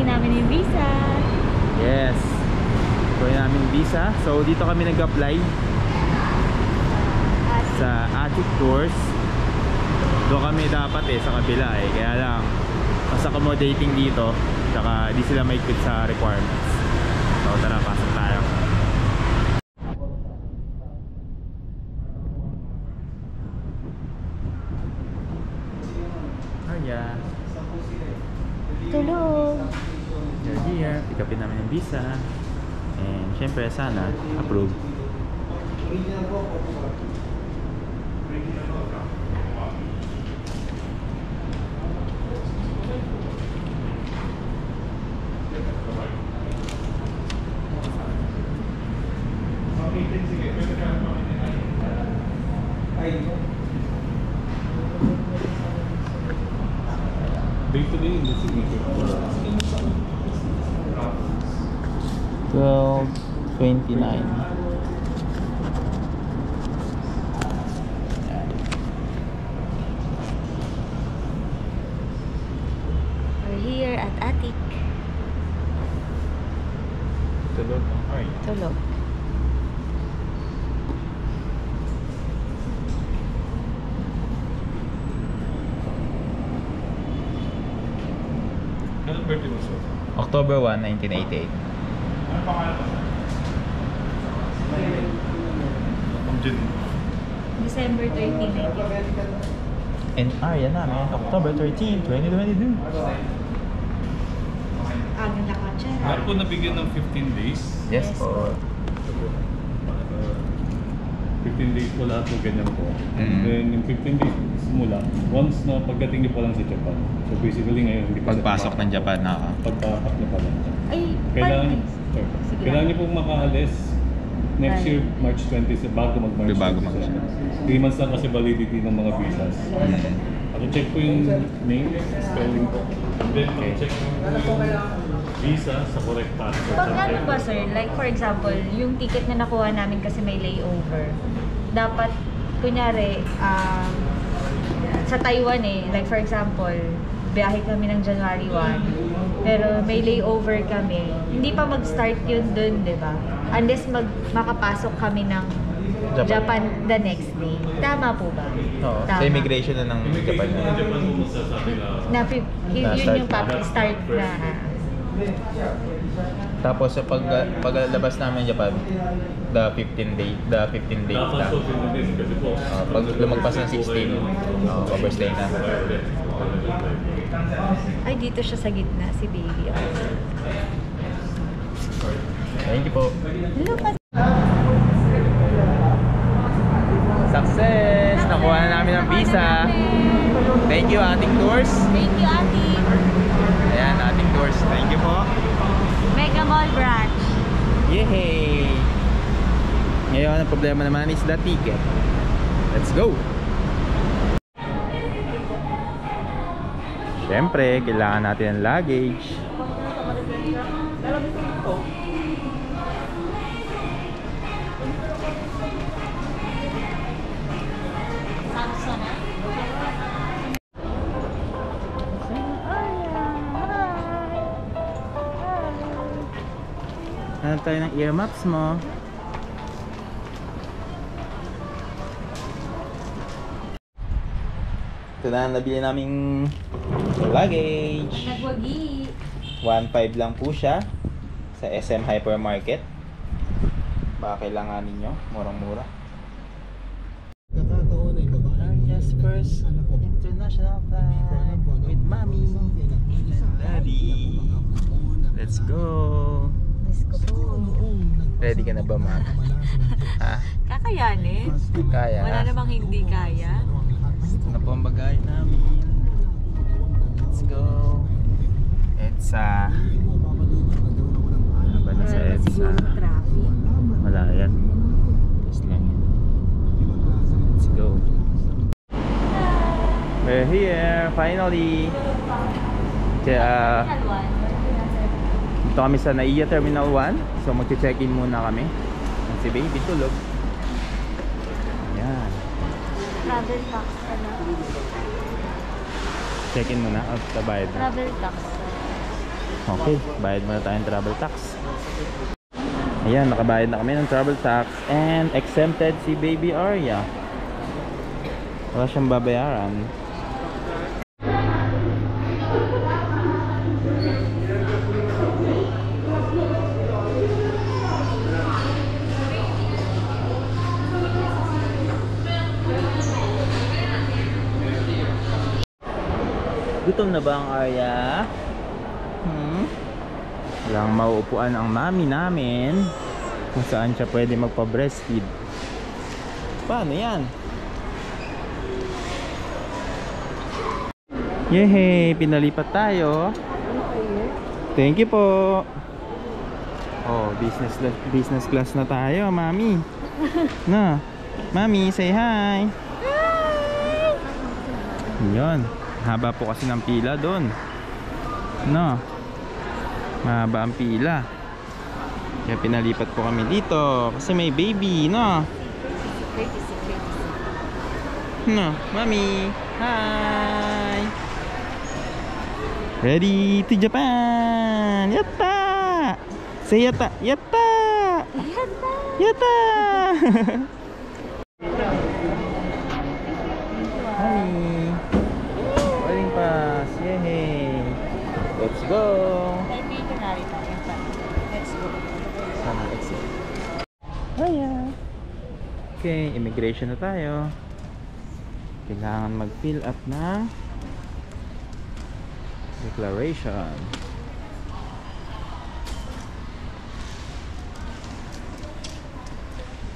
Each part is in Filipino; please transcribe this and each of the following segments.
kunin namin yung visa. Yes. Kunin namin yung visa. So dito kami nag-apply sa Attic Tours. Doon kami dapat sa kabila kaya lang mas accommodating dito, tsaka di sila maigpit sa requirements. So tara, pasok tayo. Hiya. Tulog. You're here. Pick upin namin yung visa. And syempre sana approve. Day-to-day in the signature. 12:29. We're here at Attic. Tulog. Tulog. Anong birthday mo, sir? October 1, 1988. Ano pangalan mo, sir? Ang June. December 13, 19. And yan namin, October 13, 2022. Agad na kotse. Meron po nabigyan ng 15 days. Yes Yes po. 15 days po lahat po ganyan po. Mm. And then yung 15 days simula, once na pagdating niyo pa lang sa Japan. So basically ngayon, hindi pa Pagpasok ng Japan na pagpasok niyo pa lang. Ay, Kailangan, parang- sir, Sige kailangan lang. niyo pong makaalis next year, March 20, bago mag-March Bago 20. mag- 3 months lang kasi validity ng mga visas. Ako check po yung name, spelling po. And then check yung visa sa correct passport. Pag ano ba sir, like for example, yung ticket na nakuha namin kasi may layover, dapat, kunyari, sa Taiwan like for example, biyahe kami ng January 1, pero may layover kami, hindi pa mag-start yun dun, di ba? Unless makapasok kami ng Japan the next day. Tama po ba? Oo, Tama. sa immigration na ng Japan Immigration ng Japan po masasabi na Yun yung start na. Tapos sa paglalabas namin ng Japan, the 15 days dapat lang. po 15 days kasi po. Pag lumagpas ng 16, overstay na. Ay, dito siya sa gitna, si baby. Thank you po. Hello, Success! Nakuha na namin ang visa. Thank you, Attic Tours. Thank you, Ate. Ayan, Attic Tours. Thank you po. Mega Mall branch. Yay! Ngayon, ang problema naman is the ticket. Let's go! Siyempre, kailangan natin ng luggage. Ano tayo ng earmuffs mo? Ito na nabili naming luggage. Nagwagi. 1.5 lang po siya sa SM Hypermarket. Baka kailanganin nyo, murang-mura. Jasper's International Flight with Mommy and Daddy. Let's go. Let's go. Ready ka na ba, Ma? Ha? Kakayanin. Kaya. Wala namang hindi kaya. Ito na po ang bagay namin. Let's go. EDSA. Ano ba na sa EDSA? Siguro traffic. Wala yan. Just lang yan. Let's go. We're here, finally. Kaya, dito kami sa NAIA Terminal 1. So magche-check-in muna kami. Si baby tulog. Yan. Travel tax pala. Check-in muna at tabayad na. Travel tax. Okay, bayad muna tayong travel tax. Ayan, nakabayad na kami ng travel tax and exempted si Baby Arya. Wala siyang babayaran. Gutom na ba ang Arya? Walang mauupuan ang mami namin kung saan siya pwede magpa-breastfeed. Paano yan? Yehey! Pinalipat tayo. Thank you po. Oh, business class na tayo, mami. No, mami, say hi. Yun. Haba po kasi ng pila doon. No. Mahaba ang pila. Kaya pinalipat po kami dito kasi may baby, no? No, mami. Hi. Ready to Japan. Yatta. Say yatta. Yatta. Yatta. Yatta. Mami. Boarding pass. Yay. Let's go. Let's go. Sama exit. Hiya. Okay, immigration na tayo. Kailangan mag-fill up ng declaration.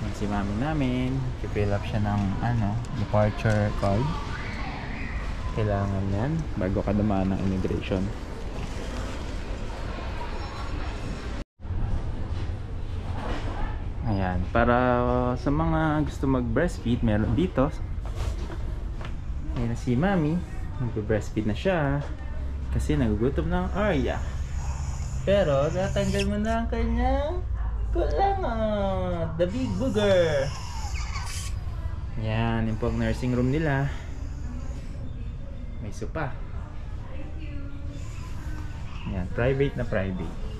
Yan si mami namin. I-fill up siya ng departure card. Kailangan yan bago ka dumaan ng immigration. Ayan, para sa mga gusto mag-breastfeed, meron dito. Ayan na si mami, mag-breastfeed na siya kasi nagugutom ng Arya. Pero tatanggal mo na ang kanyang kulangot, the big booger. Yan, yung pong nursing room nila. May sopa. Yan, private na private.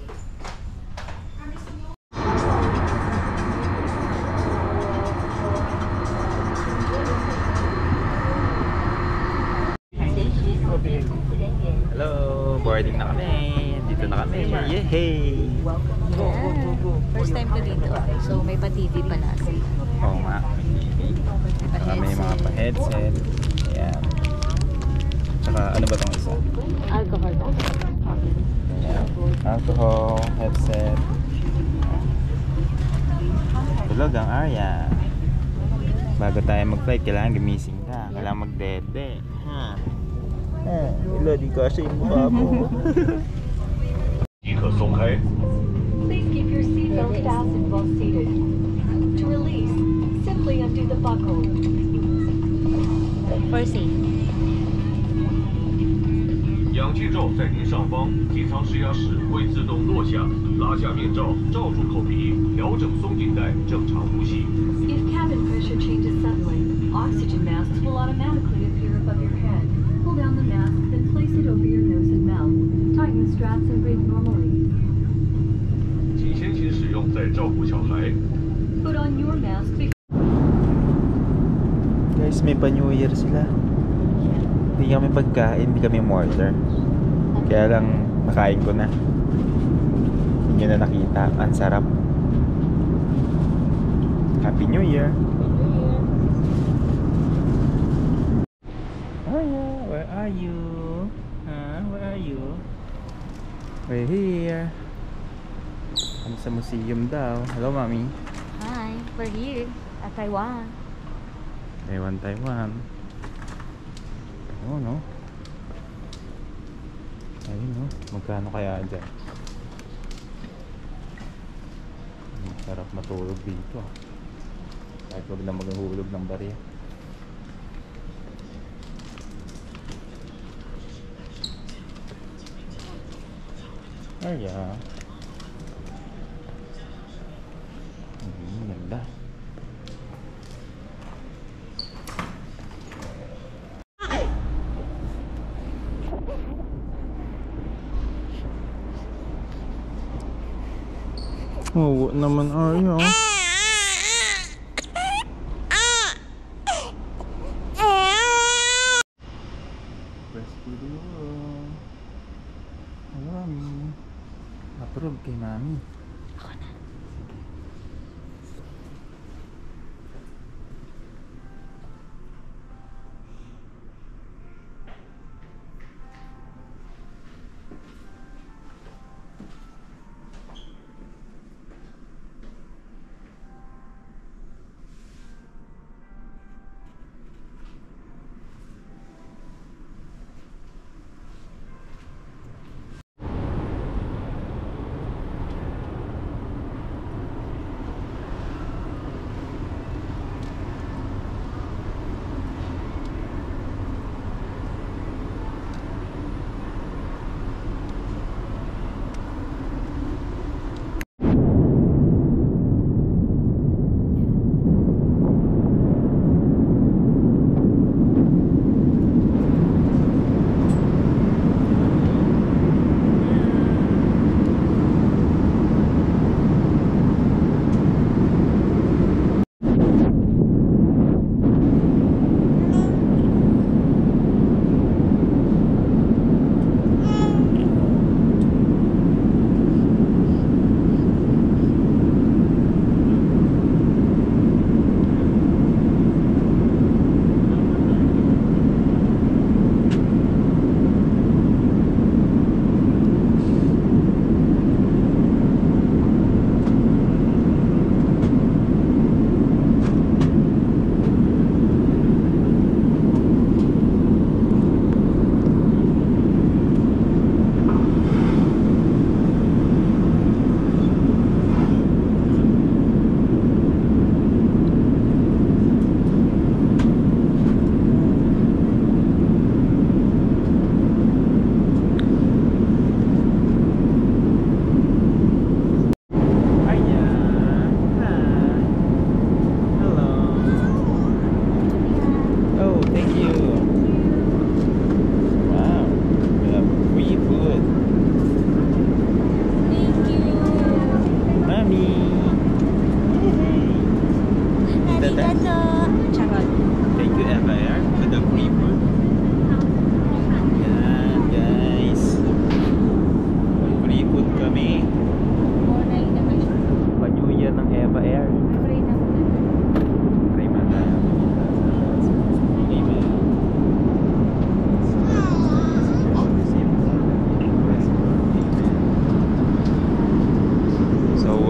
Hello, boarding na kami. Dito na kami. Yehey! First time ko dito. So may pa-TV pala sila. Oo nga. Saka may mga pa-headset. Ayan. Saka ano ba itong isa? Alcohol ba? Ayan. Alcohol, headset. Tulog ang Arya. Bago tayo mag-flight, kailangan gumising ka. Kailangan mag-dede. Ha? Hello, di kasi yung mukha mo. 即可松开。 Please keep your seatbelt fastened while seated. To release, simply undo the buckle. For safety. 氧气罩在您上方，机舱失压时会自动落下，拉下面罩，罩住口鼻，调整松紧带，正常呼吸。 If cabin pressure changes suddenly, oxygen masks will automatically appear above your head. Pull down the mask, then place it over your nose and mouth. Tighten the straps and breathe normally. 请先行使用，再照顾小孩。 Put on your mask before. Guys, may pa-New Year sila. Hindi kami pagkain, hindi kami order. Kaya lang, nakain ko na. Hindi nyo na nakita. Ang sarap. Happy New Year! Arya, where are you? Where are you? We're here. Kami sa museum daw. Hello, mami. Hi, we're here at Taiwan. Taiwan. Oo, no? Ayun, no? Magkano kaya dyan? Sarap matulog dito. Kahit wag na maghulog ng barya. Arya. Ganda. Oh, naman Arya. Mami. Approve kay Mami. Ako na.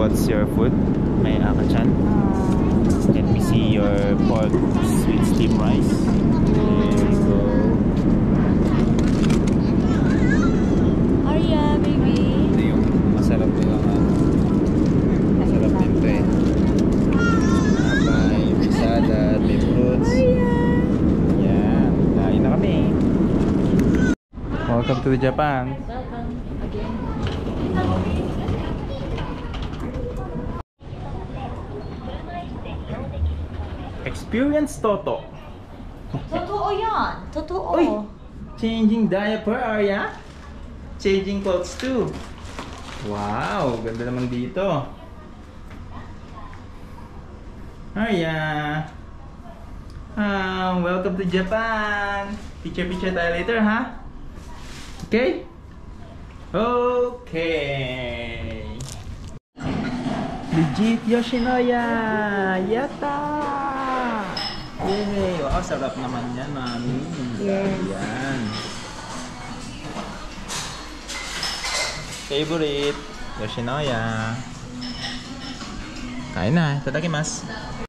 What's your food? May akachan? Let me see your pork sweet steam rice. There you go. Arya, baby. Ito yung masarap yung masarap din ito eh. May salad, may fruits. Yan, kain na kami. Welcome to Japan. Welcome again. Experience Toto. Totoo yan. Totoo. Uy! Changing diaper, Arya? Changing clothes too. Wow, ganda naman dito. Arya. Welcome to Japan. Picture tayo later, ha? Okay? Okay. Legit Yoshinoya! Yatta! Yay! Wow, sarap naman yan, Mami. Yes. Yan. Favorite, Yoshinoya. Kain na, itadakimasu.